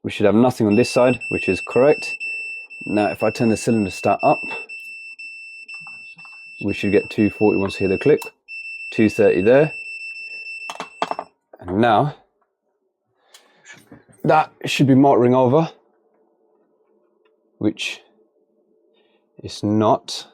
We should have nothing on this side, which is correct. Now if I turn the cylinder start up, we should get 240 once we hear the click, 230 there. And now that should be motoring over, which it's not.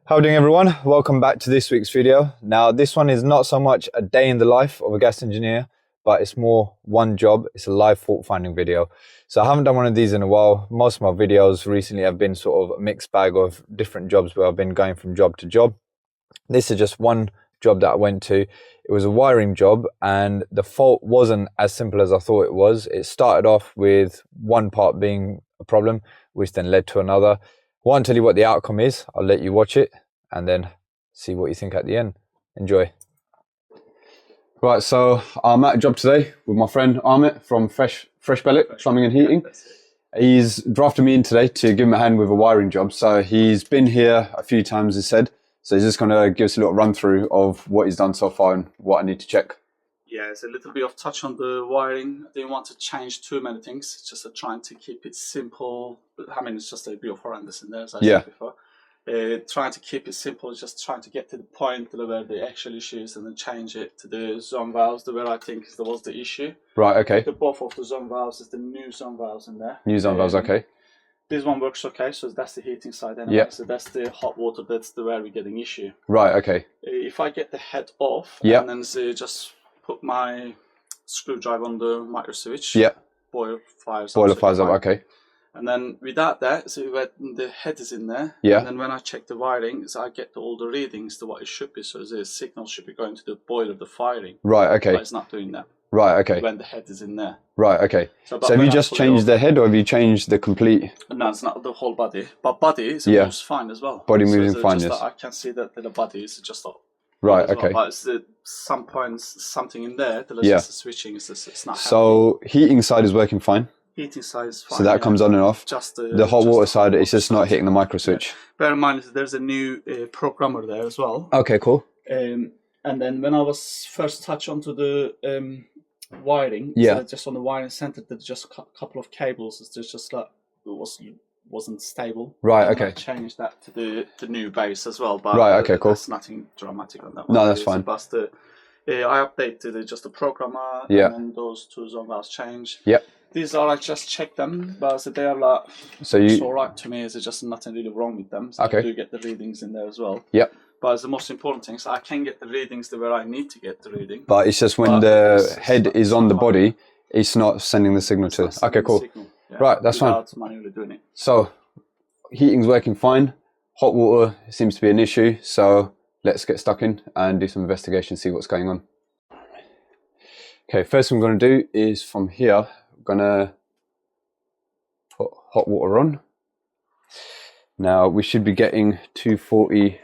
How are you doing, everyone? Welcome back to this week's video. Now this one is not so much a day in the life of a gas engineer, but it's more one job. It's a live fault finding video. So I haven't done one of these in a while. Most of my videos recently have been sort of a mixed bag of different jobs where I've been going from job to job. This is just one job that I went to. It was a wiring job and the fault wasn't as simple as I thought it was. It started off with one part being a problem, which then led to another. I won't tell you what the outcome is. I'll let you watch it and then see what you think at the end. Enjoy. Right, so I'm at a job today with my friend Amit from Fresh Pellet Plumbing and Heating. He's drafted me in today to give him a hand with a wiring job. So he's been here a few times, he said. So he's just going to give us a little run through of what he's done so far and what I need to check. Yeah, it's a little bit of touch on the wiring. I didn't want to change too many things. It's just trying to keep it simple. I mean, it's just a bit of horrendous in there, as I said before. Trying to keep it simple, just trying to get to the point where the actual issue is and then change it to the zone valves, where I think was the issue. Right, okay. Both of the zone valves is the new zone valves in there. New zone valves, okay. This one works okay, so that's the heating side anyway. Yep. So that's the hot water, that's where we're getting issue. Right, okay. If I get the head off and then just put my screwdriver on the micro switch, boiler fires up, okay. And then without that, so when the head is in there, and then when I check the wiring, so I get all the readings to what it should be. So the signal should be going to the boiler, the firing. Right, okay. But it's not doing that. Right, okay. When the head is in there. Right, okay. So have you just changed the head or have you changed the complete? No, it's not the whole body. But body moves fine as well. Body moving fine, yes. I can see that the body is just up. Right, okay. Well. But it's some points, something in there, just the switching, it's not happening. So heating side is working fine? Heating side is fine. So that comes on and off. Just the hot water side, it's just not hitting the micro switch. Bear in mind, there's a new programmer there as well. Okay, cool. And then when I was first touched onto the wiring, so just on the wiring center, there's just a couple of cables. It's just like it wasn't stable. Right, okay. I changed that to the new base as well. But right, okay, cool. There's nothing dramatic on that one. No, that's fine. But I updated just the programmer, and then those two zone valves changed. Yep. These are, I just checked them, but they are like, it's all right to me. There's just nothing really wrong with them. So I do get the readings in there as well. Yep. But the most important thing is I can get the readings where I need to get the reading. But it's just when the head is on the body, it's not sending the signal to. Okay, cool. Right, that's fine. Manually doing it. So heating's working fine. Hot water seems to be an issue. So let's get stuck in and do some investigation, see what's going on. Okay, first thing I'm going to do is from here, I'm going to put hot water on. Now we should be getting 240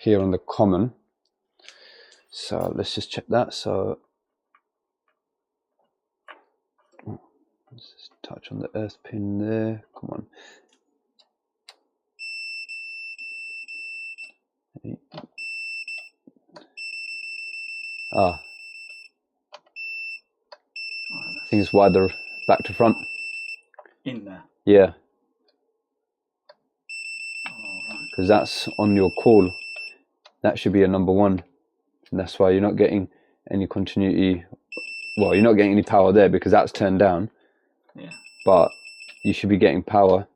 here on the common. So let's just check that. So let's just touch on the earth pin there. Come on. I think it's wider back to front. In there? Yeah. Because that's on your call. That should be a number one. And that's why you're not getting any continuity. Well, you're not getting any power there because that's turned down. Yeah. But you should be getting power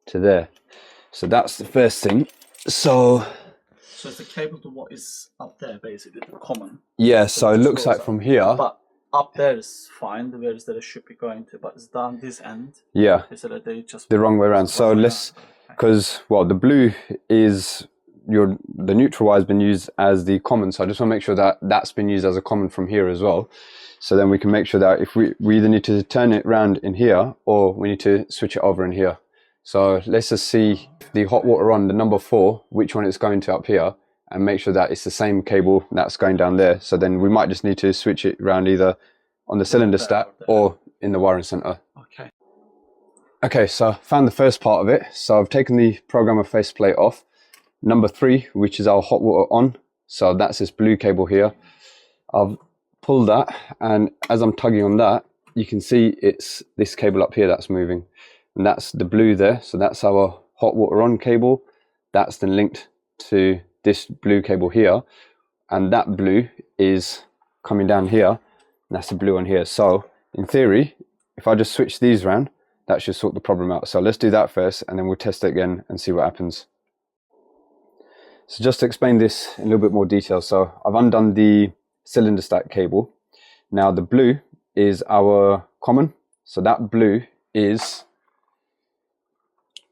to there. So that's the first thing. So it's the cable to what is up there, basically, the common. Yeah, so it looks like from here. But up there is fine, where is that it should be going to, but it's down this end. Yeah. Is it that they just the wrong way around. So let's, because, well, the blue is the neutral wire has been used as the common, so I just want to make sure that that's been used as a common from here as well. So then we can make sure that if we either need to turn it around in here or we need to switch it over in here. So let's just see the hot water on the number 4, which one it's going to up here, and make sure that it's the same cable that's going down there. So then we might just need to switch it around either on the cylinder stack or in the wiring center. Okay. Okay, so I found the first part of it. So I've taken the programmer faceplate off, Number 3, which is our hot water on. So that's this blue cable here. I've pulled that, and as I'm tugging on that, you can see it's this cable up here that's moving, and that's the blue there. So that's our hot water on cable. That's then linked to this blue cable here, and that blue is coming down here, and that's the blue on here. So in theory, if I just switch these around, that should sort the problem out. So let's do that first, and then we'll test it again and see what happens. So just to explain this in a little bit more detail, so I've undone the cylinder stack cable. Now the blue is our common, so that blue is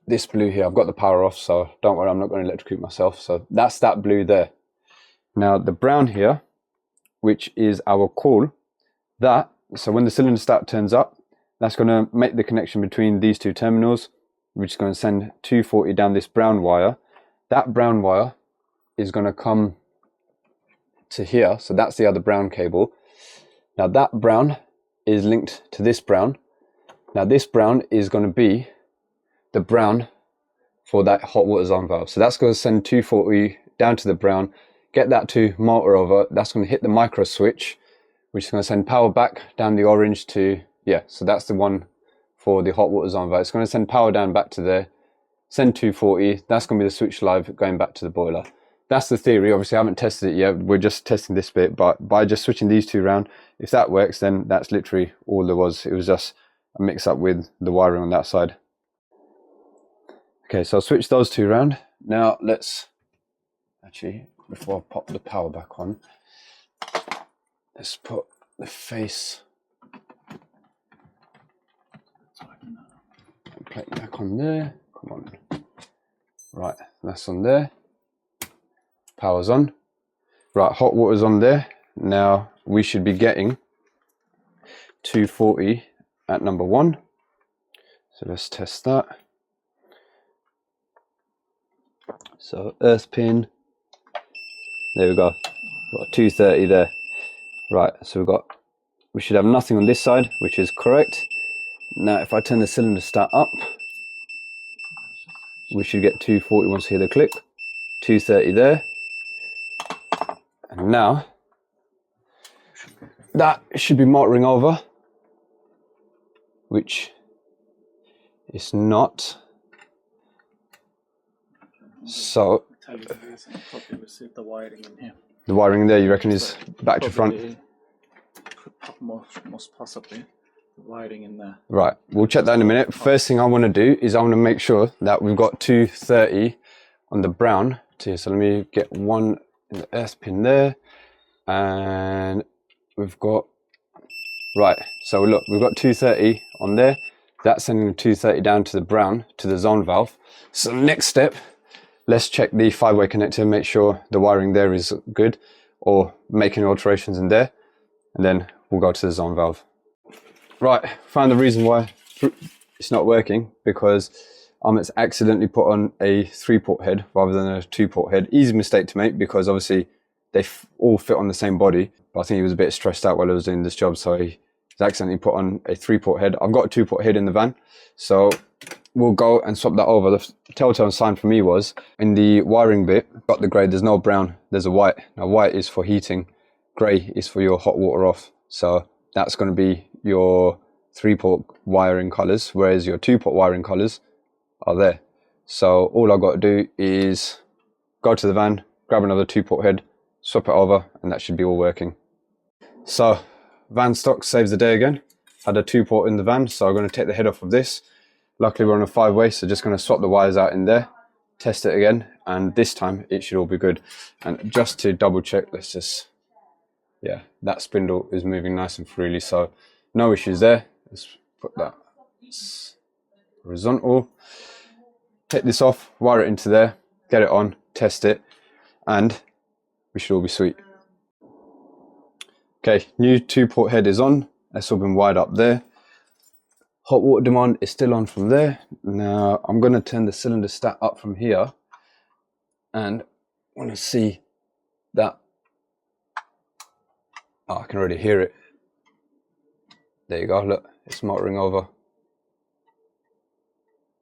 this blue here. I've got the power off, so don't worry, I'm not going to electrocute myself. So that's that blue there. Now the brown here, which is our coil, that, so when the cylinder stack turns up, that's going to make the connection between these two terminals, which is going to send 240 down this brown wire. That brown wire is going to come to here, so that's the other brown cable. Now that brown is linked to this brown. Now this brown is going to be the brown for that hot water zone valve. So that's going to send 240 down to the brown, get that to motor over. That's going to hit the micro switch, which is going to send power back down the orange to, yeah, so that's the one for the hot water zone valve. It's going to send power down back to there, send 240. That's going to be the switch live going back to the boiler. That's the theory. Obviously I haven't tested it yet, we're just testing this bit, but by just switching these two around, if that works, then that's literally all there was. It was just a mix up with the wiring on that side. Okay, so I'll switch those two around. Now let's, actually, before I pop the power back on, let's put the face plate back on there. Come on. Right, that's on there. Power's on. Right, hot water's on there. Now we should be getting 240 at number 1. So let's test that. So earth pin, there we go. We've got 230 there. Right, so we should have nothing on this side, which is correct. Now if I turn the cylinder start up, we should get 240 once we hear the click. 230 there. And now that should be motoring over, which is not. So Probably receive the wiring in here. the wiring there, you reckon, is back to front? Most possibly the wiring in there. Right, we'll check that in a minute. First thing I want to do is I want to make sure that we've got 230 on the brown too. So let me get one in the earth pin there, and we've got, right, so look, we've got 230 on there. That's sending the 230 down to the brown, to the zone valve. So next step, let's check the 5-way connector, make sure the wiring there is good, or make any alterations in there, and then we'll go to the zone valve. Right, found the reason why it's not working, because it's accidentally put on a 3-port head rather than a 2-port head. Easy mistake to make, because obviously they all fit on the same body, but I think he was a bit stressed out while I was doing this job, so he accidentally put on a 3-port head. I've got a 2-port head in the van, so we'll go and swap that over. The telltale sign for me was in the wiring bit, got the grey, there's no brown, there's a white. Now white is for heating, grey is for your hot water off. So that's going to be your 3-port wiring colours, whereas your 2-port wiring colours are there. So all I've got to do is go to the van, grab another 2-port head, swap it over, and that should be all working. So van stock saves the day again. Had a 2-port in the van, so I'm going to take the head off of this. Luckily we're on a 5-way, so just going to swap the wires out in there, test it again, and this time it should all be good. And just to double check, let's just, yeah, that spindle is moving nice and freely, so no issues there. Let's put that horizontal, take this off, wire it into there, get it on, test it, and we should all be sweet. Okay, new 2-port head is on, that's all been wired up there. Hot water demand is still on from there. Now I'm going to turn the cylinder stat up from here, and I want to see that. Oh, I can already hear it. There you go, look, it's motoring over.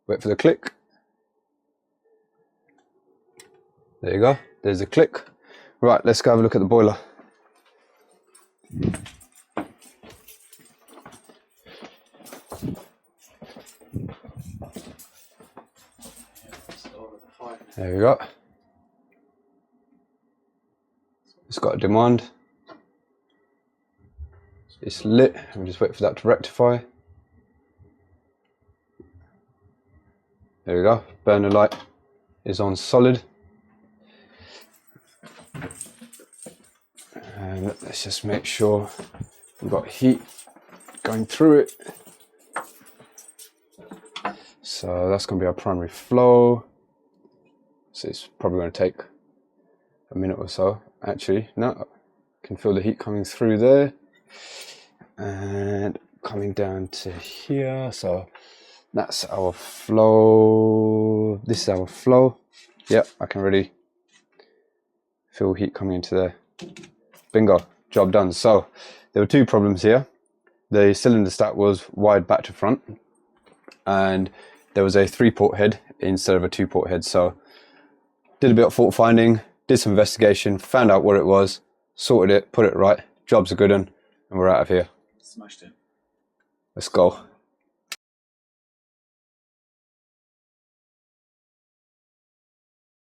Wait for the click. There you go. There's a click. Right, let's go have a look at the boiler. There we go. It's got a demand. It's lit. I'm just waiting for that to rectify. There we go. Burner light is on solid. And let's just make sure we've got heat going through it. So that's going to be our primary flow. So it's probably going to take a minute or so. Actually, no, I can feel the heat coming through there and coming down to here. So that's our flow. This is our flow. Yep, I can really feel heat coming into there. Bingo, job done. So there were two problems here. The cylinder stack was wired back to front, and there was a 3-port head instead of a 2-port head. So did a bit of fault finding, did some investigation, found out what it was, sorted it, put it right. Job's a good one, and we're out of here. Smashed it. Let's go.